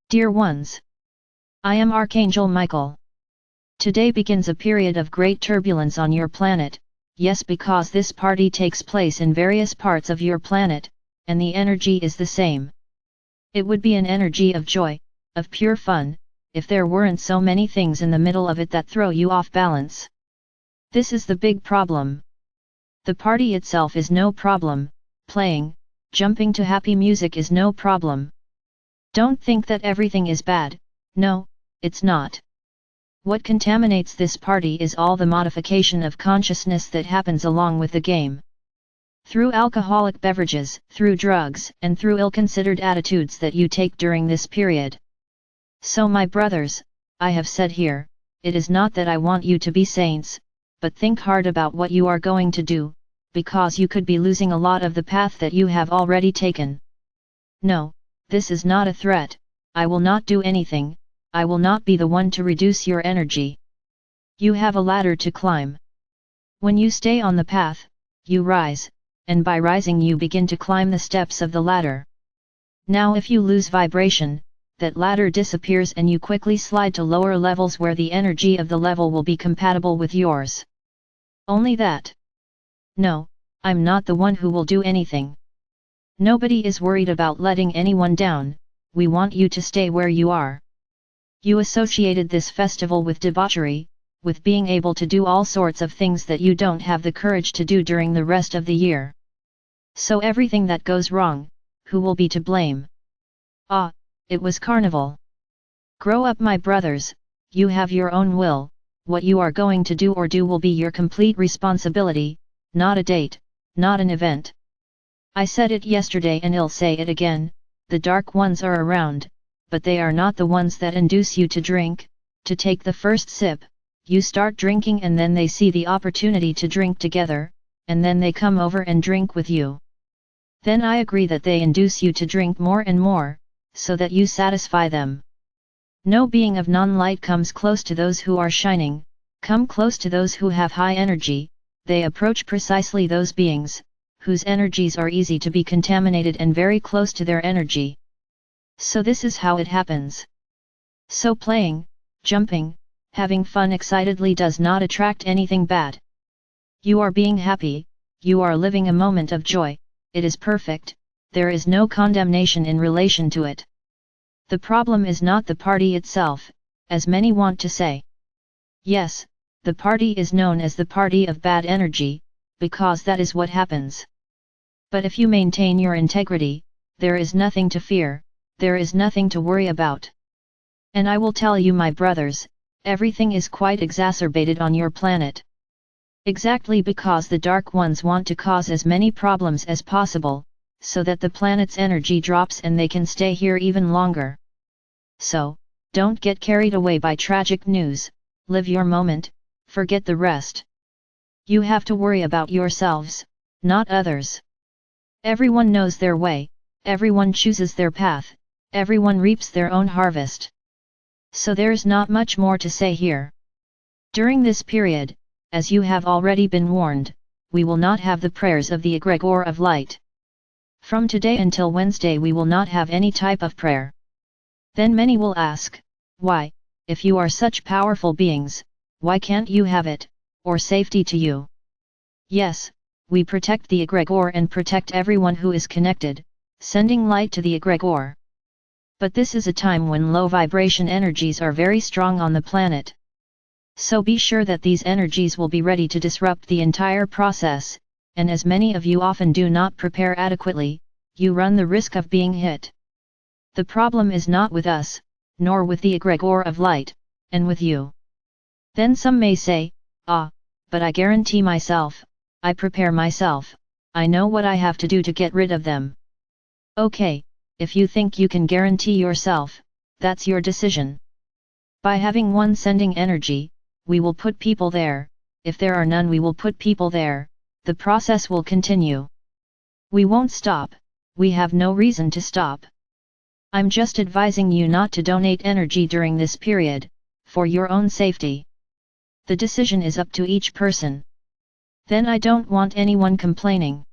Dear ones, I am Archangel Michael. Today begins a period of great turbulence on your planet, yes, because this party takes place in various parts of your planet, and the energy is the same. It would be an energy of joy, of pure fun, if there weren't so many things in the middle of it that throw you off balance. This is the big problem. The party itself is no problem, playing, jumping to happy music is no problem. Don't think that everything is bad, no, it's not. What contaminates this party is all the modification of consciousness that happens along with the game. Through alcoholic beverages, through drugs, and through ill-considered attitudes that you take during this period. So my brothers, I have said here, it is not that I want you to be saints, but think hard about what you are going to do, because you could be losing a lot of the path that you have already taken. No, this is not a threat, I will not do anything, I will not be the one to reduce your energy. You have a ladder to climb. When you stay on the path, you rise, and by rising you begin to climb the steps of the ladder. Now if you lose vibration, that ladder disappears and you quickly slide to lower levels where the energy of the level will be compatible with yours. Only that. No, I'm not the one who will do anything. Nobody is worried about letting anyone down, we want you to stay where you are. You associated this festival with debauchery, with being able to do all sorts of things that you don't have the courage to do during the rest of the year. So everything that goes wrong, who will be to blame? Ah, it was Carnival. Grow up, my brothers, you have your own will, what you are going to do or do will be your complete responsibility, not a date, not an event. I said it yesterday and I'll say it again, the dark ones are around, but they are not the ones that induce you to drink, to take the first sip, you start drinking and then they see the opportunity to drink together, and then they come over and drink with you. Then I agree that they induce you to drink more and more, so that you satisfy them. No being of non-light comes close to those who are shining, come close to those who have high energy, they approach precisely those beings, whose energies are easy to be contaminated and very close to their energy. So this is how it happens. So playing, jumping, having fun excitedly does not attract anything bad. You are being happy, you are living a moment of joy, it is perfect, there is no condemnation in relation to it. The problem is not the party itself, as many want to say. Yes, the party is known as the party of bad energy, because that is what happens. But if you maintain your integrity, there is nothing to fear, there is nothing to worry about. And I will tell you, my brothers, everything is quite exacerbated on your planet. Exactly because the dark ones want to cause as many problems as possible, so that the planet's energy drops and they can stay here even longer. So, don't get carried away by tragic news, live your moment, forget the rest. You have to worry about yourselves, not others. Everyone knows their way, everyone chooses their path, everyone reaps their own harvest. So there's not much more to say here. During this period, as you have already been warned, we will not have the prayers of the egregore of light. From today until Wednesday we will not have any type of prayer. Then many will ask, why, if you are such powerful beings, why can't you have it, or safety to you? Yes, we protect the egregore and protect everyone who is connected, sending light to the egregore. But this is a time when low vibration energies are very strong on the planet. So be sure that these energies will be ready to disrupt the entire process, and as many of you often do not prepare adequately, you run the risk of being hit. The problem is not with us, nor with the egregore of light, and with you. Then some may say, ah, but I guarantee myself, I prepare myself, I know what I have to do to get rid of them. Okay, if you think you can guarantee yourself, that's your decision. By having one sending energy, we will put people there, if there are none we will put people there, the process will continue. We won't stop, we have no reason to stop. I'm just advising you not to donate energy during this period, for your own safety. The decision is up to each person. Then I don't want anyone complaining.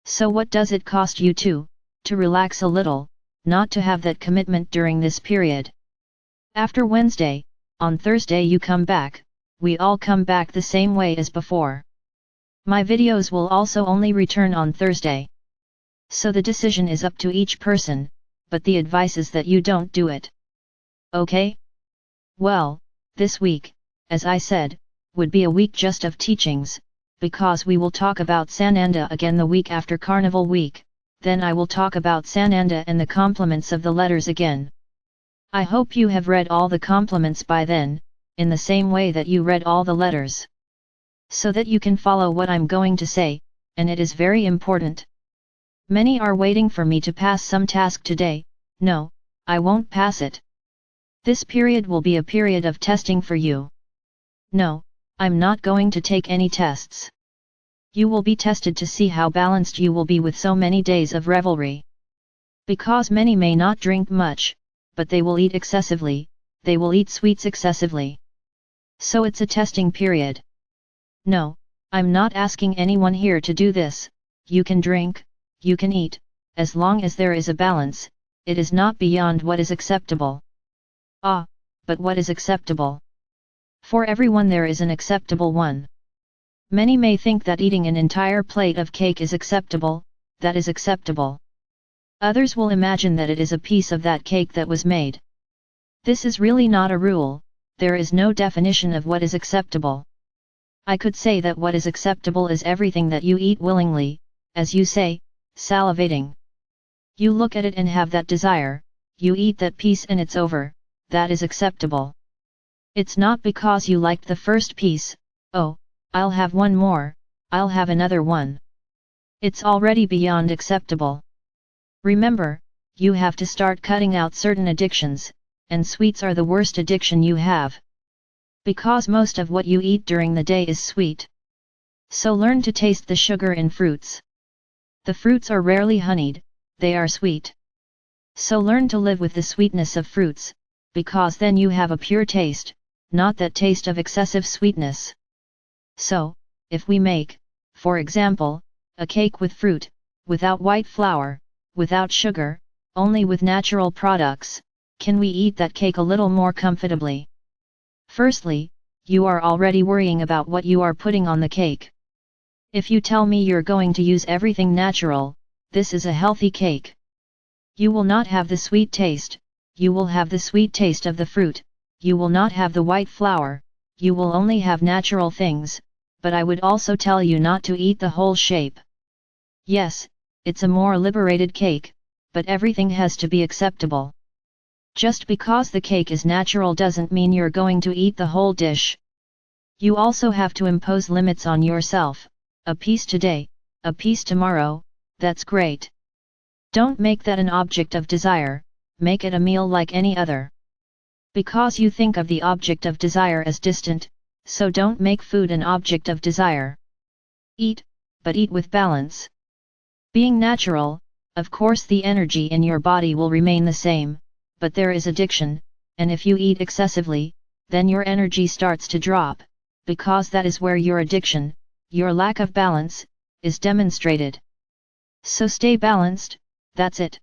So what does it cost you to relax a little, not to have that commitment during this period. After Wednesday, on Thursday you come back, we all come back the same way as before. My videos will also only return on Thursday. So the decision is up to each person, but the advice is that you don't do it. Okay? Well, this week, as I said, would be a week just of teachings, because we will talk about Sananda again the week after Carnival week, then I will talk about Sananda and the complements of the letters again. I hope you have read all the complements by then, in the same way that you read all the letters. So that you can follow what I'm going to say, and it is very important. Many are waiting for me to pass some task today. No, I won't pass it. This period will be a period of testing for you. No, I'm not going to take any tests. You will be tested to see how balanced you will be with so many days of revelry. Because many may not drink much, but they will eat excessively, they will eat sweets excessively. So it's a testing period. No, I'm not asking anyone here to do this. You can drink, you can eat, as long as there is a balance, it is not beyond what is acceptable. Ah, but what is acceptable? For everyone there is an acceptable one. Many may think that eating an entire plate of cake is acceptable, that is acceptable. Others will imagine that it is a piece of that cake that was made. This is really not a rule, there is no definition of what is acceptable. I could say that what is acceptable is everything that you eat willingly, as you say, salivating. You look at it and have that desire, you eat that piece and it's over, that is acceptable. It's not because you liked the first piece, oh, I'll have one more, I'll have another one. It's already beyond acceptable. Remember, you have to start cutting out certain addictions, and sweets are the worst addiction you have. Because most of what you eat during the day is sweet. So learn to taste the sugar in fruits. The fruits are rarely honeyed, they are sweet. So learn to live with the sweetness of fruits, because then you have a pure taste, not that taste of excessive sweetness. So, if we make, for example, a cake with fruit, without white flour, without sugar, only with natural products, can we eat that cake a little more comfortably? Firstly, you are already worrying about what you are putting on the cake. If you tell me you're going to use everything natural, this is a healthy cake. You will not have the sweet taste, you will have the sweet taste of the fruit, you will not have the white flour, you will only have natural things, but I would also tell you not to eat the whole shape. Yes, it's a more liberated cake, but everything has to be acceptable. Just because the cake is natural doesn't mean you're going to eat the whole dish. You also have to impose limits on yourself, a piece today, a piece tomorrow, that's great. Don't make that an object of desire, make it a meal like any other. Because you think of the object of desire as distant, so don't make food an object of desire. Eat, but eat with balance. Being natural, of course the energy in your body will remain the same, but there is addiction, and if you eat excessively, then your energy starts to drop, because that is where your addiction, your lack of balance, is demonstrated. So stay balanced, that's it.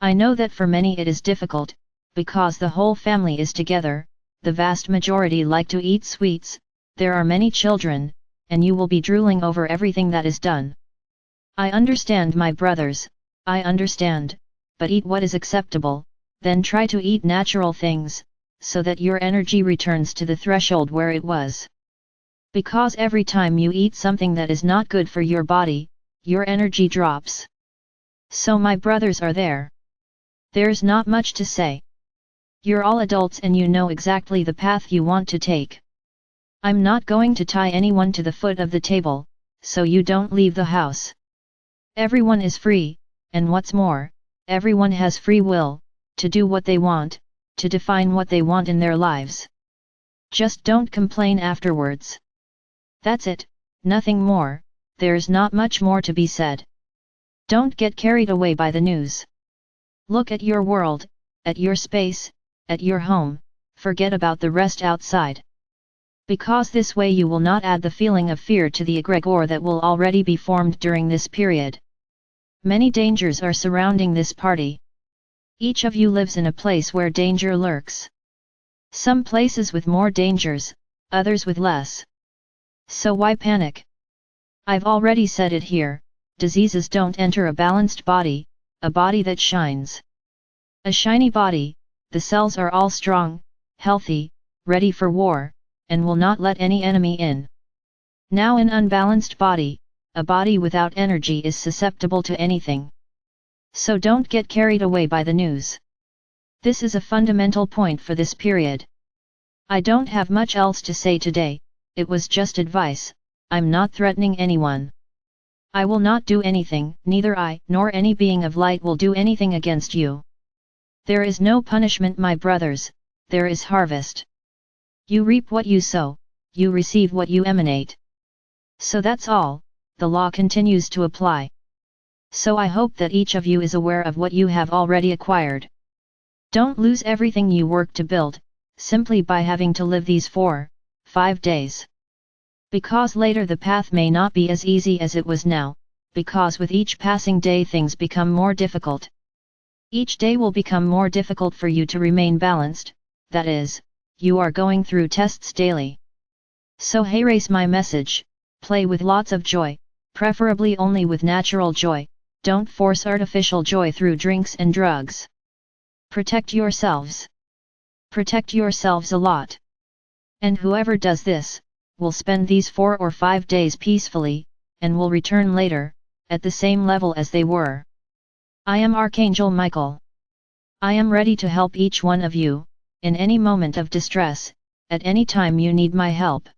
I know that for many it is difficult, because the whole family is together, the vast majority like to eat sweets, there are many children, and you will be drooling over everything that is done. I understand, my brothers, I understand, but eat what is acceptable, then try to eat natural things, so that your energy returns to the threshold where it was. Because every time you eat something that is not good for your body, your energy drops. So my brothers are there. There's not much to say. You're all adults and you know exactly the path you want to take. I'm not going to tie anyone to the foot of the table, so you don't leave the house. Everyone is free, and what's more, everyone has free will, to do what they want, to define what they want in their lives. Just don't complain afterwards. That's it, nothing more, there's not much more to be said. Don't get carried away by the news. Look at your world, at your space, at your home, forget about the rest outside. Because this way you will not add the feeling of fear to the egregore that will already be formed during this period. Many dangers are surrounding this party. Each of you lives in a place where danger lurks. Some places with more dangers, others with less. So why panic? I've already said it here, diseases don't enter a balanced body, a body that shines. A shiny body, the cells are all strong, healthy, ready for war, and will not let any enemy in. Now an unbalanced body, a body without energy is susceptible to anything. So don't get carried away by the news. This is a fundamental point for this period. I don't have much else to say today, it was just advice, I'm not threatening anyone. I will not do anything, neither I nor any being of light will do anything against you. There is no punishment, my brothers, there is harvest. You reap what you sow, you receive what you emanate. So that's all, the law continues to apply. So I hope that each of you is aware of what you have already acquired. Don't lose everything you work to build, simply by having to live these 4-5 days. Because later the path may not be as easy as it was now, because with each passing day things become more difficult. Each day will become more difficult for you to remain balanced, that is, you are going through tests daily. So hey, raise my message, play with lots of joy, preferably only with natural joy, don't force artificial joy through drinks and drugs. Protect yourselves. Protect yourselves a lot. And whoever does this, will spend these 4 or 5 days peacefully, and will return later, at the same level as they were. I am Archangel Michael. I am ready to help each one of you, in any moment of distress, at any time you need my help.